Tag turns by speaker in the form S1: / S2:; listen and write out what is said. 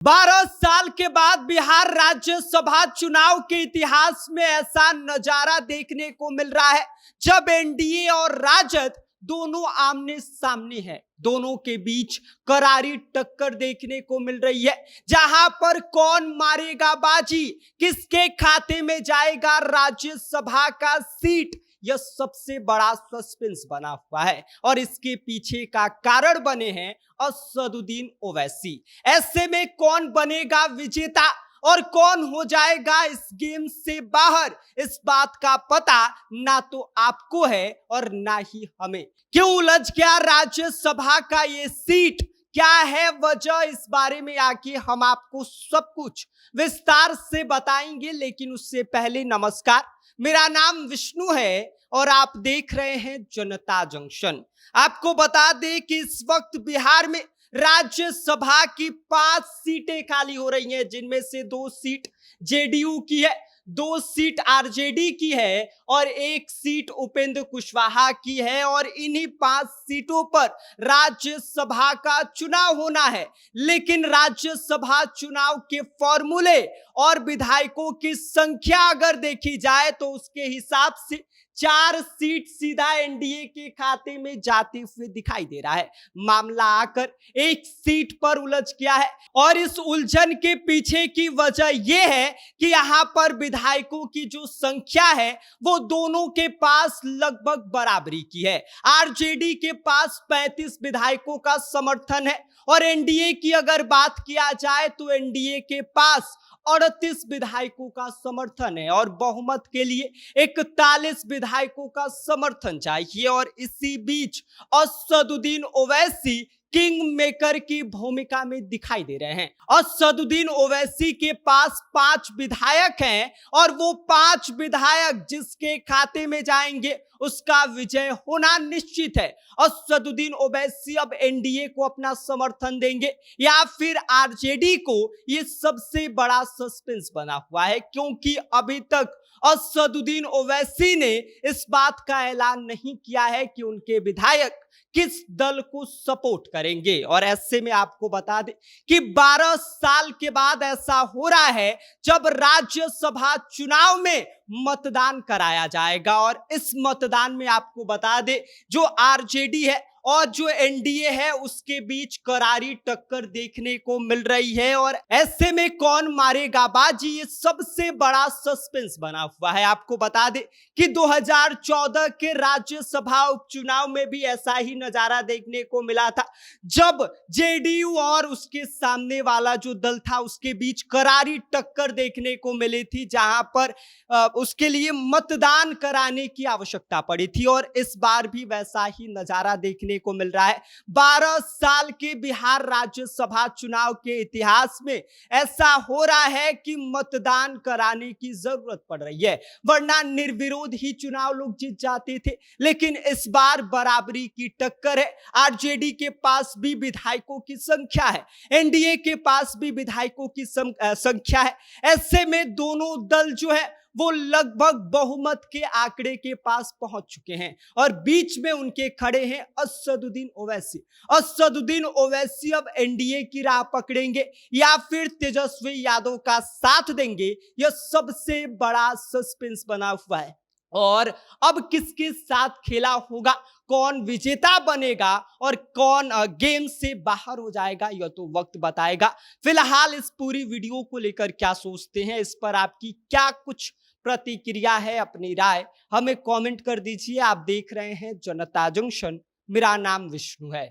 S1: 12 साल के बाद बिहार राज्यसभा चुनाव के इतिहास में ऐसा नजारा देखने को मिल रहा है जब एनडीए और राजद दोनों आमने सामने हैं। दोनों के बीच करारी टक्कर देखने को मिल रही है, जहां पर कौन मारेगा बाजी, किसके खाते में जाएगा राज्यसभा का सीट, यह सबसे बड़ा सस्पेंस बना हुआ है। और इसके पीछे का कारण बने हैं असदुद्दीन ओवैसी। ऐसे में कौन बनेगा विजेता और कौन हो जाएगा इस गेम से बाहर, इस बात का पता ना तो आपको है और ना ही हमें। क्यों उलझ गया राज्यसभा का ये सीट, क्या है वजह, इस बारे में आके हम आपको सब कुछ विस्तार से बताएंगे। लेकिन उससे पहले नमस्कार, मेरा नाम विष्णु है और आप देख रहे हैं जनता जंक्शन। आपको बता दें कि इस वक्त बिहार में राज्यसभा की 5 सीटें खाली हो रही हैं, जिनमें से 2 सीट जेडीयू की है, 2 सीट आरजेडी की है और 1 सीट उपेंद्र कुशवाहा की है। और इन्हीं 5 सीटों पर राज्यसभा का चुनाव होना है। लेकिन राज्यसभा चुनाव के फॉर्मूले और विधायकों की संख्या अगर देखी जाए तो उसके हिसाब से 4 सीट सीधा एनडीए के खाते में जाते हुए दिखाई दे रहा है। मामला आकर 1 सीट पर उलझ गया है और इस उलझन के पीछे की वजह यह है कि यहां पर विधायकों की जो संख्या है वो दोनों के पास लगभग बराबरी की है। आरजेडी के पास 35 विधायकों का समर्थन है और एनडीए की अगर बात किया जाए तो एनडीए के पास 38 विधायकोों का समर्थन है और बहुमत के लिए 41 विधायकों का समर्थन चाहिए। और इसी बीच असदुद्दीन ओवैसी किंग मेकर की भूमिका में दिखाई दे रहे हैं। असदुद्दीन ओवैसी के पास 5 विधायक हैं और वो 5 विधायक जिसके खाते में जाएंगे उसका विजय होना निश्चित है। असदुद्दीन ओवैसी अब एनडीए को अपना समर्थन देंगे या फिर आरजेडी को, ये सबसे बड़ा सस्पेंस बना हुआ है, क्योंकि अभी तक असदुद्दीन ओवैसी ने इस बात का ऐलान नहीं किया है कि उनके विधायक किस दल को सपोर्ट करेंगे। और ऐसे में आपको बता दें कि 12 साल के बाद ऐसा हो रहा है जब राज्यसभा चुनाव में मतदान कराया जाएगा। और इस मतदान में आपको बता दें जो आरजेडी है और जो एनडीए है उसके बीच करारी टक्कर देखने को मिल रही है। और ऐसे में कौन मारेगा बाजी, ये सबसे बड़ा सस्पेंस बना हुआ है। आपको बता दें कि 2014 के राज्यसभा उपचुनाव में भी ऐसा ही नजारा देखने को मिला था, जब जेडीयू और उसके सामने वाला जो दल था उसके बीच करारी टक्कर देखने को मिली थी, जहां पर उसके लिए मतदान कराने की आवश्यकता पड़ी थी। और इस बार भी वैसा ही नजारा देखने को मिल रहा है। 12 साल के बिहार राज्यसभा चुनाव के इतिहास में ऐसा हो रहा है कि मतदान कराने की जरूरत पड़ रही है, वरना निर्विरोध ही चुनाव लोग जीत जाते थे। लेकिन इस बार बराबरी की टक्कर है। आरजेडी के पास भी विधायकों की संख्या है, एनडीए के पास भी विधायकों की संख्या है। ऐसे में दोनों दल जो है वो लगभग बहुमत के आंकड़े के पास पहुंच चुके हैं और बीच में उनके खड़े हैं असदुद्दीन ओवैसी। असदुद्दीन ओवैसी अब एनडीए की राह पकड़ेंगे या फिर तेजस्वी यादव का साथ देंगे, यह सबसे बड़ा सस्पेंस बना हुआ है। और अब किसके साथ खेला होगा, कौन विजेता बनेगा और कौन गेम से बाहर हो जाएगा, यह तो वक्त बताएगा। फिलहाल इस पूरी वीडियो को लेकर क्या सोचते हैं, इस पर आपकी क्या कुछ प्रतिक्रिया है, अपनी राय हमें कमेंट कर दीजिए। आप देख रहे हैं जनता जंक्शन, मेरा नाम विष्णु है।